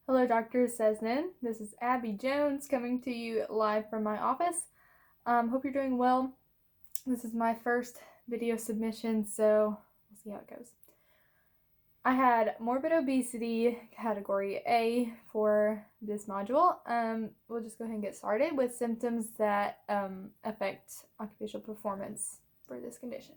Hello, Dr. Sesnin. This is Abby Jones coming to you live from my office. Hope you're doing well. This is my first video submission, so we'll see how it goes. I had morbid obesity, category A, for this module. We'll just go ahead and get started with symptoms that affect occupational performance for this condition.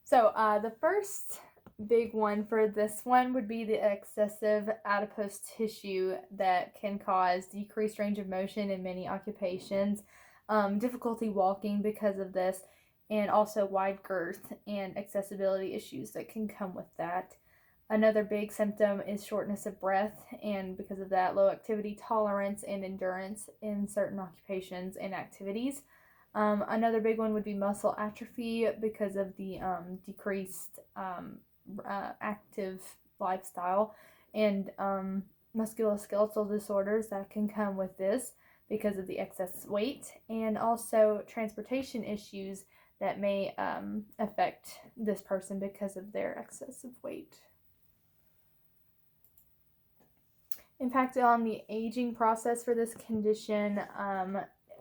So the first big one for this one would be the excessive adipose tissue that can cause decreased range of motion in many occupations, difficulty walking because of this, and also wide girth and accessibility issues that can come with that. Another big symptom is shortness of breath, and because of that, low activity tolerance and endurance in certain occupations and activities. Another big one would be muscle atrophy because of the decreased active lifestyle, and musculoskeletal disorders that can come with this because of the excess weight, and also transportation issues that may affect this person because of their excessive weight. Impact on the aging process for this condition,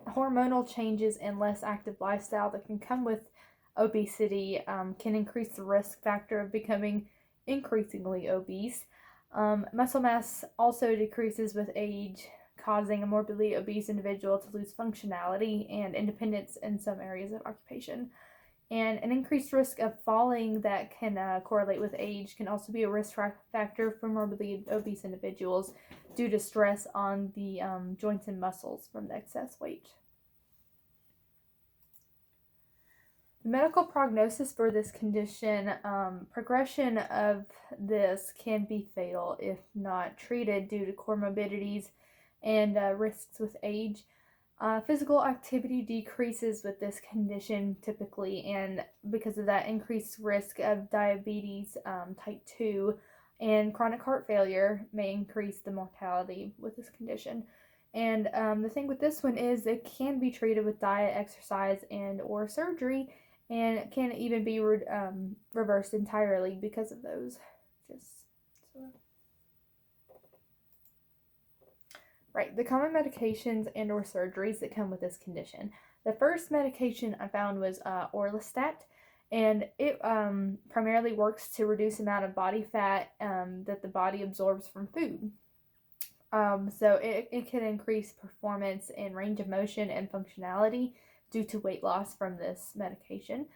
hormonal changes and less active lifestyle that can come with obesity can increase the risk factor of becoming increasingly obese. Muscle mass also decreases with age, causing a morbidly obese individual to lose functionality and independence in some areas of occupation. And an increased risk of falling that can correlate with age can also be a risk factor for morbidly obese individuals due to stress on the joints and muscles from the excess weight. The medical prognosis for this condition, progression of this can be fatal if not treated due to comorbidities and risks with age. Physical activity decreases with this condition typically, and because of that, increased risk of diabetes type 2 and chronic heart failure may increase the mortality with this condition. And the thing with this one is it can be treated with diet, exercise, and or surgery, and it can even be reversed entirely because of those. Right, the common medications and or surgeries that come with this condition. The first medication I found was orlistat, and it primarily works to reduce the amount of body fat that the body absorbs from food. So it can increase performance and range of motion and functionality due to weight loss from this medication.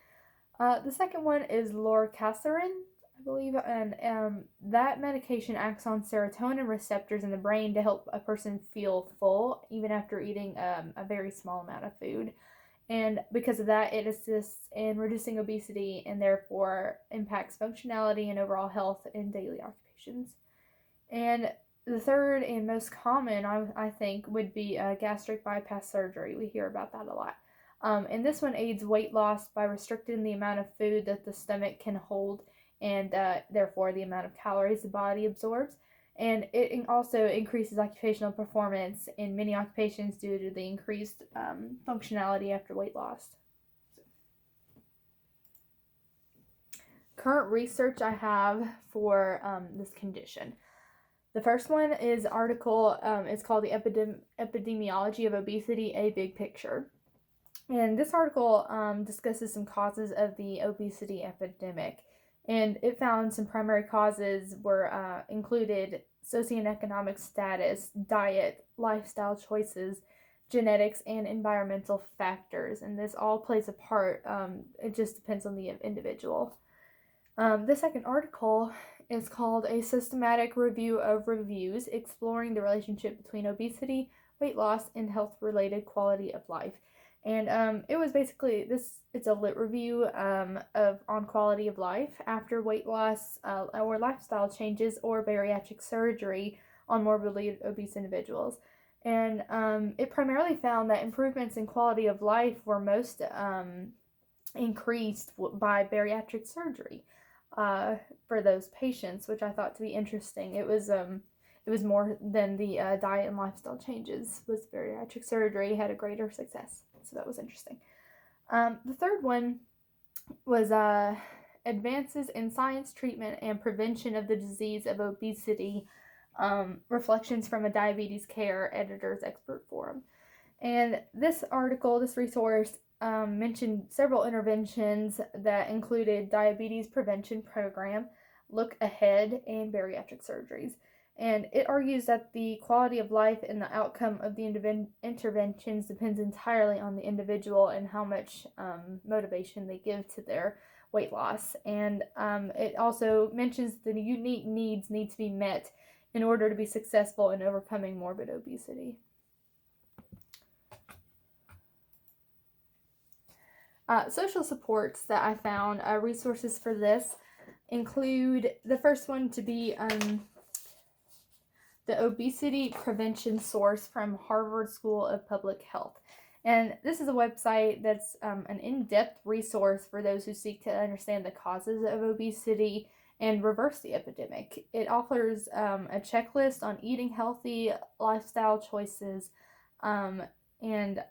The second one is lorcaserin, I believe, and that medication acts on serotonin receptors in the brain to help a person feel full even after eating a very small amount of food. And because of that, it assists in reducing obesity and therefore impacts functionality and overall health in daily occupations. And the third and most common, I think, would be gastric bypass surgery. We hear about that a lot. And this one aids weight loss by restricting the amount of food that the stomach can hold, and therefore the amount of calories the body absorbs. And it also increases occupational performance in many occupations due to the increased functionality after weight loss. Current research I have for this condition. The first one is article, it's called The Epidemiology of Obesity, A Big Picture. And this article discusses some causes of the obesity epidemic. And it found some primary causes were included socioeconomic status, diet, lifestyle choices, genetics, and environmental factors. And this all plays a part. It just depends on the individual. The second article is called A Systematic Review of Reviews, Exploring the Relationship Between Obesity, Weight Loss, and Health-Related Quality of Life. And it was basically it's a lit review on quality of life after weight loss or lifestyle changes or bariatric surgery on morbidly obese individuals. And it primarily found that improvements in quality of life were most increased by bariatric surgery for those patients, which I thought to be interesting. It was more than the diet and lifestyle changes. Was bariatric surgery had a greater success, so that was interesting. The third one was Advances in Science, Treatment, and Prevention of the Disease of Obesity, Reflections from a Diabetes Care Editors Expert Forum. And this article, this resource, mentioned several interventions that included diabetes prevention program, look ahead, and bariatric surgeries. And it argues that the quality of life and the outcome of the interventions depends entirely on the individual and how much motivation they give to their weight loss. And it also mentions the unique needs need to be met in order to be successful in overcoming morbid obesity. Social supports that I found, resources for this include the first one to be the Obesity Prevention Source from Harvard School of Public Health. And this is a website that's an in-depth resource for those who seek to understand the causes of obesity and reverse the epidemic. It offers a checklist on eating healthy, lifestyle choices, and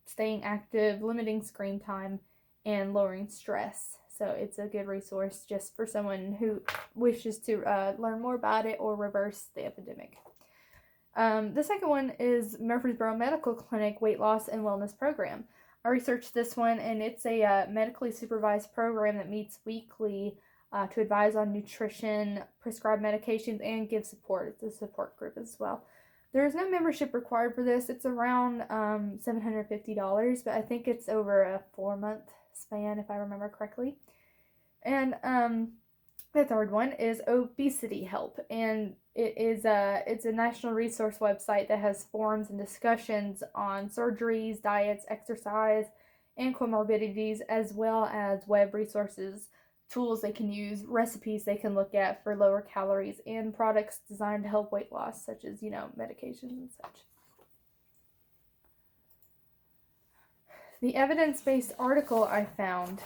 staying active, limiting screen time, and lowering stress. So it's a good resource just for someone who wishes to learn more about it or reverse the epidemic. The second one is Murfreesboro Medical Clinic Weight Loss and Wellness Program. I researched this one, and it's a medically supervised program that meets weekly to advise on nutrition, prescribe medications, and give support. It's a support group as well. There is no membership required for this. It's around $750, but I think it's over a 4-month span, if I remember correctly. And the third one is Obesity Help, and it's a national resource website that has forums and discussions on surgeries, diets, exercise, and comorbidities, as well as web resources, tools they can use, recipes they can look at for lower calories, and products designed to help weight loss, such as, medications and such. The evidence-based article I found,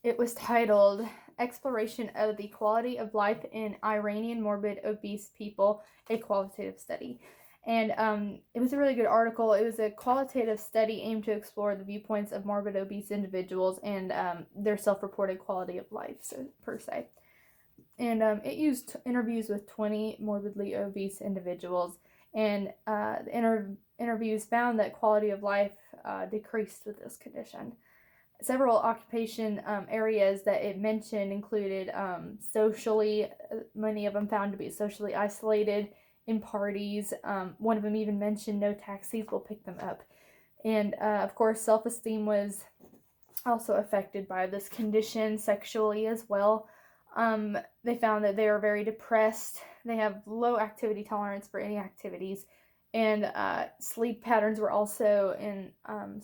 it was titled Exploration of the Quality of Life in Iranian Morbid Obese People, a Qualitative Study. And it was a really good article. It was a qualitative study aimed to explore the viewpoints of morbid obese individuals and their self-reported quality of life, per se. And it used interviews with 20 morbidly obese individuals, and the interviews found that quality of life decreased with this condition. Several occupation areas that it mentioned included socially, many of them found to be socially isolated, in parties. One of them even mentioned no taxis will pick them up. And of course, self-esteem was also affected by this condition, sexually as well. They found that they are very depressed. They have low activity tolerance for any activities. And sleep patterns were also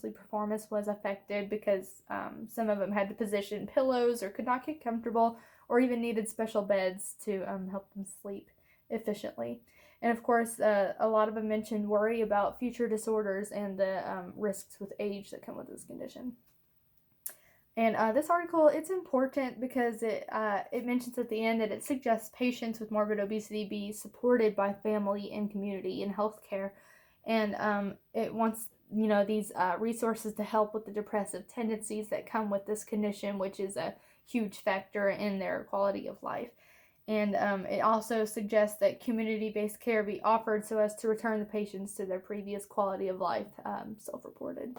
sleep performance was affected because some of them had to position pillows or could not get comfortable or even needed special beds to help them sleep efficiently. And of course, a lot of them mentioned worry about future disorders and the risks with age that come with this condition. And this article, it's important because it mentions at the end that it suggests patients with morbid obesity be supported by family and community in healthcare. And it wants, these resources to help with the depressive tendencies that come with this condition, which is a huge factor in their quality of life. And it also suggests that community-based care be offered so as to return the patients to their previous quality of life, self-reported.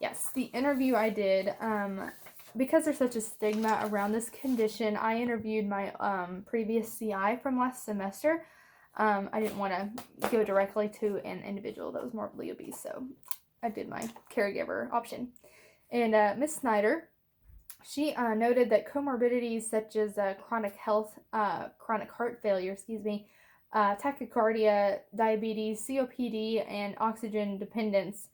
Yes, the interview I did, because there's such a stigma around this condition, I interviewed my previous CI from last semester. I didn't want to go directly to an individual that was morbidly obese, so I did my caregiver option. And Miss Snyder, she noted that comorbidities such as chronic heart failure, tachycardia, diabetes, COPD, and oxygen dependence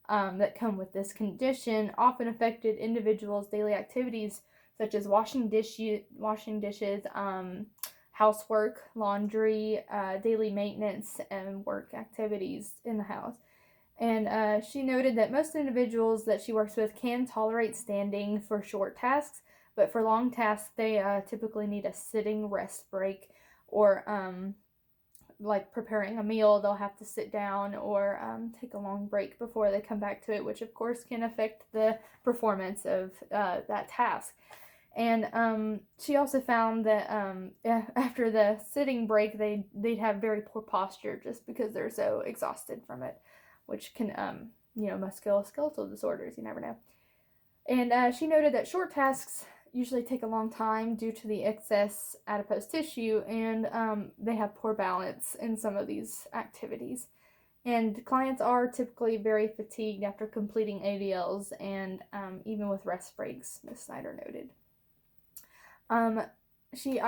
that come with this condition often affected individuals' daily activities such as washing dishes, housework, laundry, daily maintenance, and work activities in the house. And she noted that most individuals that she works with can tolerate standing for short tasks, but for long tasks, they typically need a sitting rest break or like preparing a meal, they'll have to sit down or take a long break before they come back to it, which of course can affect the performance of that task. And she also found that after the sitting break, they'd have very poor posture just because they're so exhausted from it, which can musculoskeletal disorders. You never know. And she noted that short tasks usually take a long time due to the excess adipose tissue, and they have poor balance in some of these activities. And clients are typically very fatigued after completing ADLs, and even with rest breaks, Ms. Snyder noted. I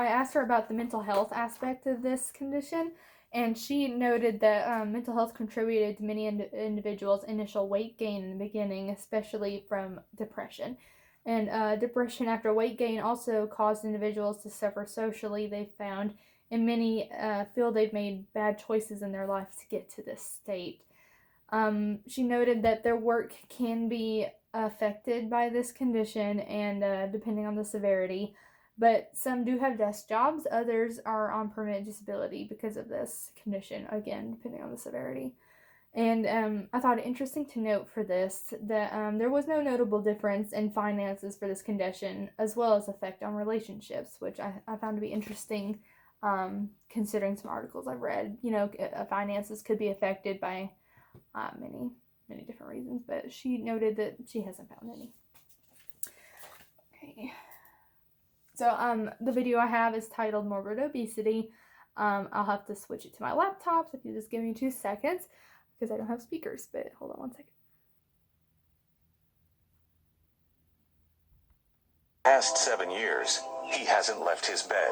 asked her about the mental health aspect of this condition, and she noted that mental health contributed to many individuals' initial weight gain in the beginning, especially from depression. And depression after weight gain also caused individuals to suffer socially, they found, and many feel they've made bad choices in their life to get to this state. She noted that their work can be affected by this condition, and depending on the severity, but some do have desk jobs, others are on permanent disability because of this condition, again, depending on the severity. And I thought it interesting to note for this that there was no notable difference in finances for this condition, as well as effect on relationships, which I found to be interesting, considering some articles I've read. Finances could be affected by many different reasons, but she noted that she hasn't found any. Okay. So the video I have is titled Morbid Obesity. I'll have to switch it to my laptop, so if you just give me 2 seconds, because I don't have speakers, but hold on 1 second. Past 7 years, he hasn't left his bed.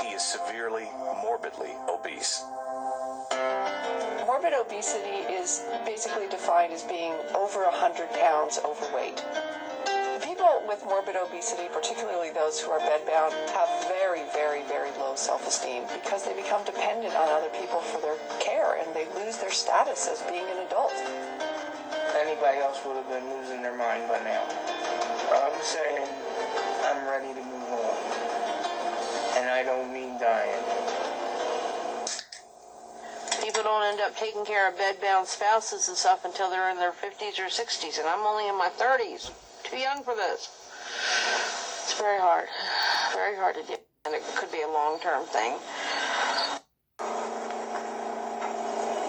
He is severely, morbidly obese. Morbid obesity is basically defined as being over 100 pounds overweight. People with morbid obesity, particularly those who are bedbound, have very, very, very low self-esteem because they become dependent on other people for their care, and they lose their status as being an adult. Anybody else would have been losing their mind by now. I'm saying I'm ready to move on. And I don't mean dying. People don't end up taking care of bedbound spouses and stuff until they're in their 50s or 60s, and I'm only in my 30s. Too young for this. It's very hard to do, and it could be a long-term thing.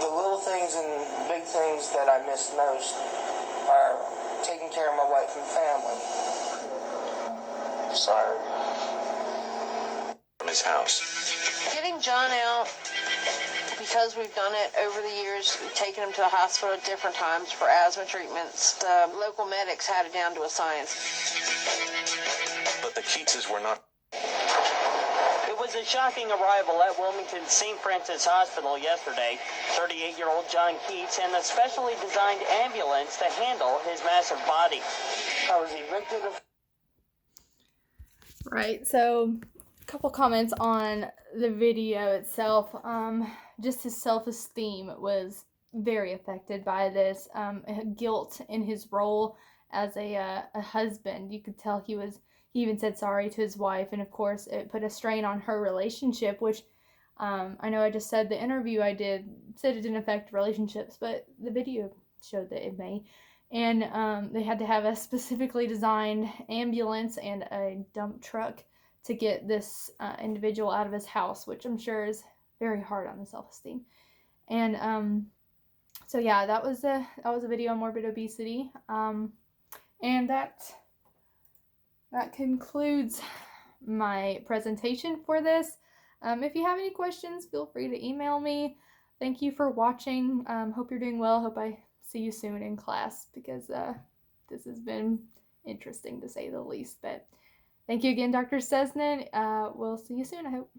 The little things and big things that I miss most are taking care of my wife and family. Sorry. From his house. Getting John out, because we've done it over the years, taken him to the hospital at different times for asthma treatments. The local medics had it down to a science. But the Keatses were not. It was a shocking arrival at Wilmington St. Francis Hospital yesterday. 38-year-old John Keats and a specially designed ambulance to handle his massive body. I was evicted of... Right, so a couple comments on the video itself. Just his self-esteem was very affected by this. Guilt in his role as a husband. You could tell he even said sorry to his wife, and of course it put a strain on her relationship, which I know I just said the interview I did said it didn't affect relationships, but the video showed that it may. And they had to have a specifically designed ambulance and a dump truck to get this individual out of his house, which I'm sure is very hard on the self-esteem. And so yeah, that was a video on morbid obesity. And that concludes my presentation for this. If you have any questions, feel free to email me. Thank you for watching. Hope you're doing well. Hope I see you soon in class, because this has been interesting to say the least. But thank you again, Dr. Sesnan. We'll see you soon, I hope.